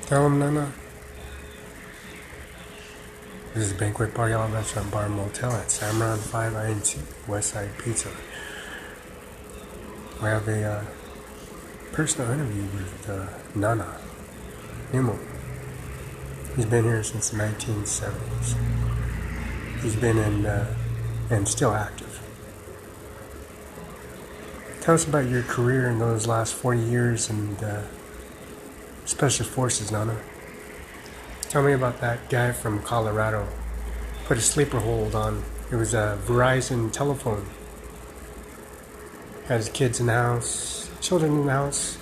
Tell him, Nana. This is a banquet party all restaurant bar motel at Cimaron 5 INC Westside Pizza. We have a personal interview with Nana Nemo. He's been here since the 1970s. He's been in and still active. Tell us about your career in those last 40 years and Special Forces, Nana. Tell me about that guy from Colorado. Put a sleeper hold on. It was a Verizon telephone. Had his kids in the house, children in the house,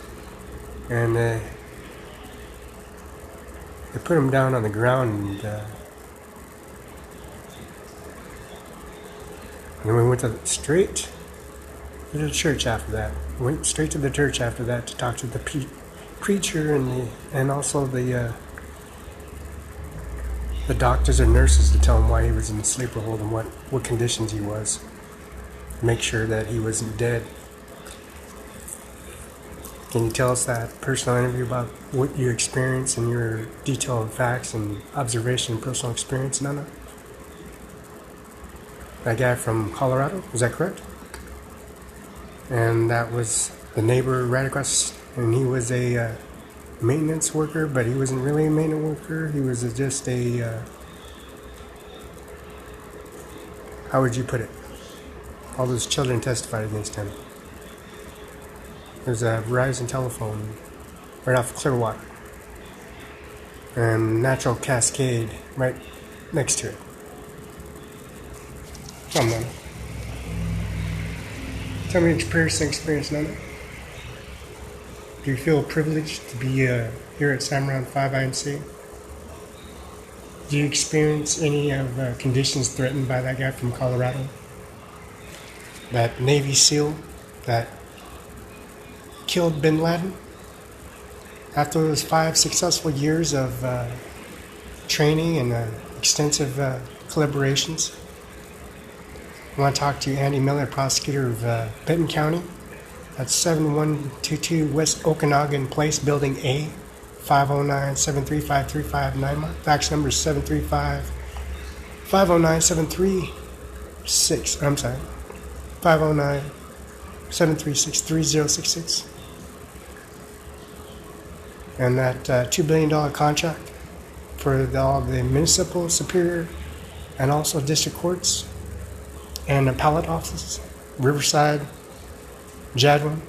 and they put him down on the ground and then we went straight to the church after that. Went straight to the church after that to talk to the preacher and also the doctors and nurses to tell him why he was in the sleeper hold and what conditions he was. Make sure that he wasn't dead. Can you tell us that personal interview about what you experienced and your detailed facts and observation and personal experience, Nana? That guy from Colorado, is that correct? And that was the neighbor right across, and he was a maintenance worker, but he wasn't really a maintenance worker. He was just a, how would you put it? All those children testified against him. There's a Verizon telephone right off Clearwater and natural cascade right next to it. Come on, tell me your personal experience, Nana. Do you feel privileged to be here at Cimaron 5 INC? Do you experience any of conditions threatened by that guy from Colorado? That Navy SEAL that killed bin Laden? After those 5 successful years of training and extensive collaborations, I want to talk to Andy Miller, prosecutor of Benton County. That's 7122 West Okanagan Place, Building A, 509-735-3559. Fax number is 735-509-736. I'm sorry, 509-736-3066. And that $2 billion contract for all the municipal, superior, and also district courts and appellate offices, Riverside, Jadwin,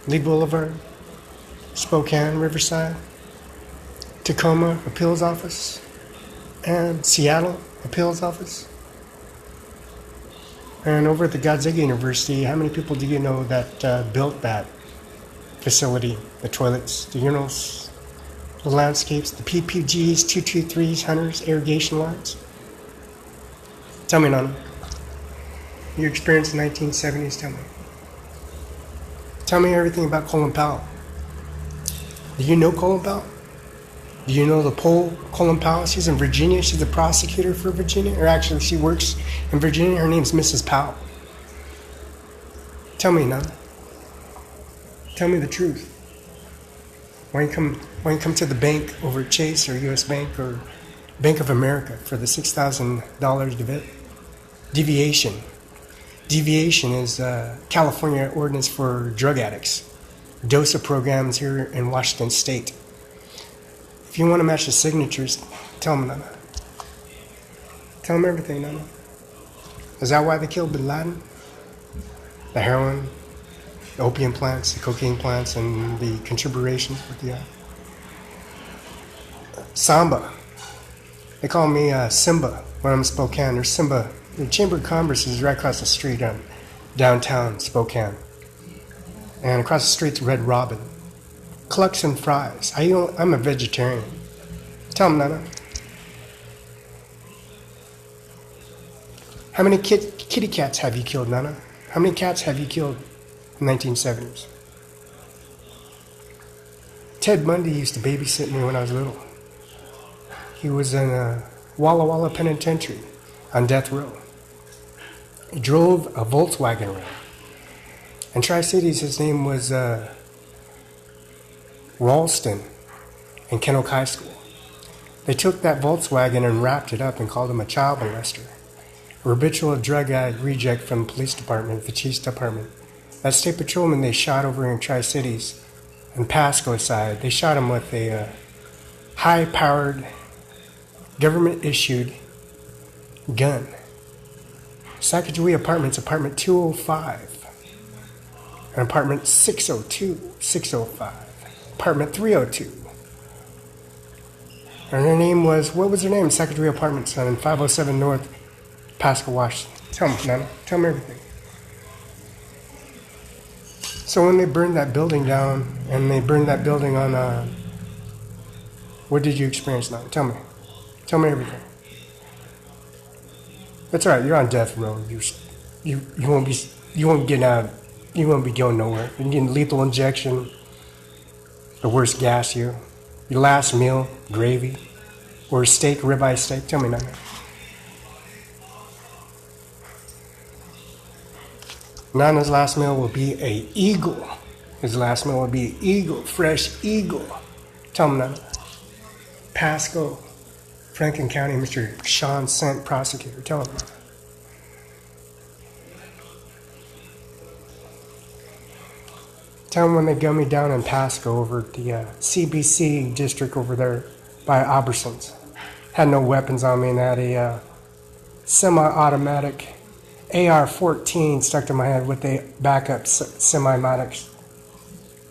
Lee Boulevard, Spokane, Riverside, Tacoma Appeals Office, and Seattle Appeals Office. And over at the Gonzaga University, how many people do you know that built that facility, the toilets, the urinals, the landscapes, the PPGs, 223s, hunters, irrigation lines? Tell me, Nana. Your experience in the 1970s, tell me. Tell me everything about Colin Powell. Do you know Colin Powell? Do you know the pole Colin Powell? She's in Virginia. She's a prosecutor for Virginia. Or actually, she works in Virginia. Her name's Mrs. Powell. Tell me, Nana. Tell me the truth. Why you come to the bank over at Chase or U.S. Bank or Bank of America for the $6,000 deviation? Deviation is California ordinance for drug addicts. DOSA programs here in Washington State. If you want to match the signatures, tell them, Nana. Tell them everything, Nana. Is that why they killed bin Laden? The heroin, the opium plants, the cocaine plants, and the contributions with the Samba. They call me Simba when I'm in Spokane, or Simba. The Chamber of Commerce is right across the street on downtown Spokane. And across the street's Red Robin. Clucks and fries. I'm a vegetarian. Tell them, Nana. How many kitty cats have you killed, Nana? How many cats have you killed in the 1970s? Ted Bundy used to babysit me when I was little. He was in a Walla Walla Penitentiary on death row. He drove a Volkswagen around. In Tri-Cities, his name was Ralston. and Kennel High School. They took that Volkswagen and wrapped it up and called him a child molester. A habitual drug addict reject from the police department, the chief's department. That state patrolman they shot over in Tri-Cities and Pasco side, they shot him with a high-powered, government-issued gun. Sacagawea Apartments, apartment 205, and apartment 602, 605, apartment 302. And her name was, what was her name? Sacagawea Apartments on 507 North, Pasco, Washington. Tell me, Nana. Tell me everything. So when they burned that building down, and they burned that building on, what did you experience, Nana? Tell me. Tell me everything. That's all right. You're on death row. You won't be going nowhere. You're getting lethal injection, the worst gas you. Your last meal, gravy, or a steak, ribeye steak. Tell me, Nana. Nana's last meal will be a eagle. His last meal will be eagle, fresh eagle. Tell him, Nana. Pasco, Franklin County, Mr. Sean Sent, prosecutor. Tell him, Nana. Tell him when they gun me down in Pasco over at the CBC district over there by Albertsons. Had no weapons on me and had a semi-automatic AR-14 stuck to my head with a backup semi-automatic.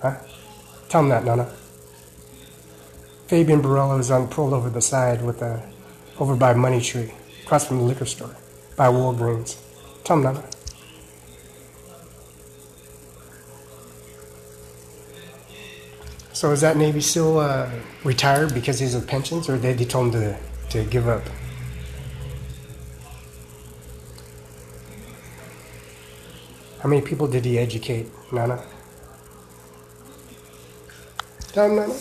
Huh? Tell him that, Nana. Fabian Barela was pulled over the side with over by Money Tree, across from the liquor store, by Walgreens. Tell him, Nana. So is that Navy SEAL retired because he's with pensions, or they told him to give up? How many people did he educate, Nana? Tell him, Nana.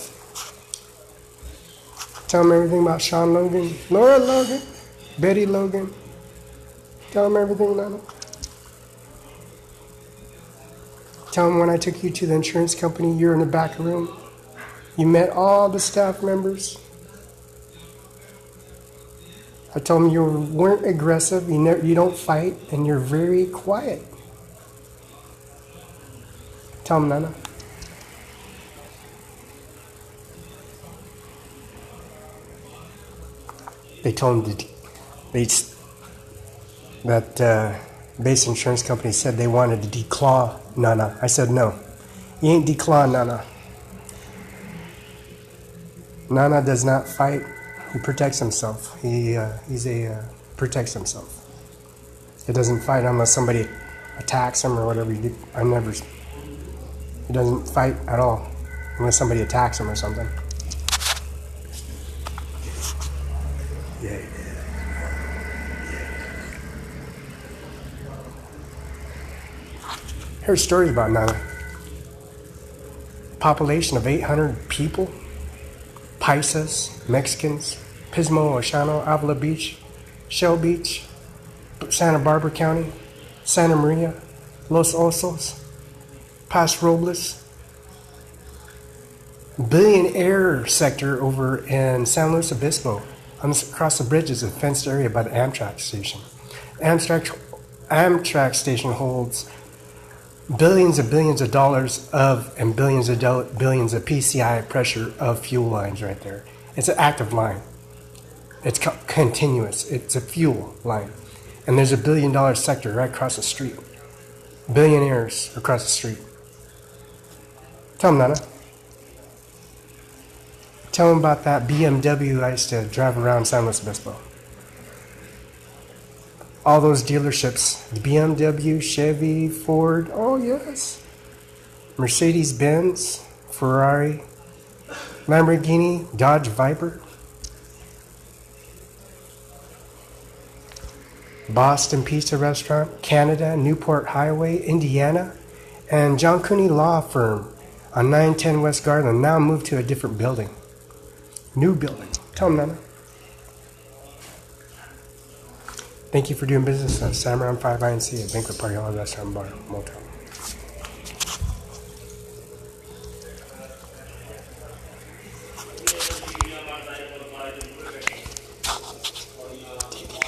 Tell him everything about Sean Logan, Laura Logan, Betty Logan. Tell him everything, Nana. Tell him when I took you to the insurance company, you're in the back room. You met all the staff members. I told him you weren't aggressive, you don't fight, and you're very quiet. Tell him, Nana. They told him that base insurance company said they wanted to declaw Nana. I said no. You ain't declaw Nana. Nana does not fight. He protects himself. He protects himself. He doesn't fight unless somebody attacks him or whatever. He doesn't fight at all unless somebody attacks him or something. Yeah. Here's stories about Nana. Population of 800 people. Paisas, Mexicans, Pismo, Oshano, Avila Beach, Shell Beach, Santa Barbara County, Santa Maria, Los Osos, Pas Robles, billionaire sector over in San Luis Obispo. Across the bridge is a fenced area by the Amtrak station. Amtrak station holds billions of dollars and billions of PCI pressure of fuel lines right there. It's an active line. It's continuous. It's a fuel line. And there's a $1 billion sector right across the street. Billionaires across the street. Tell them, Nana. Tell them about that BMW I used to drive around San Luis Obispo. All those dealerships, the BMW, Chevy, Ford, oh yes. Mercedes-Benz, Ferrari, Lamborghini, Dodge Viper. Boston Pizza Restaurant, Canada, Newport Highway, Indiana, and John Cooney Law Firm on 910 West Garland, now moved to a different building. New building. Tell them, Nana. Thank you for doing business at Cimaron 5 INC, a banquet party hall, restaurant, bar, motel.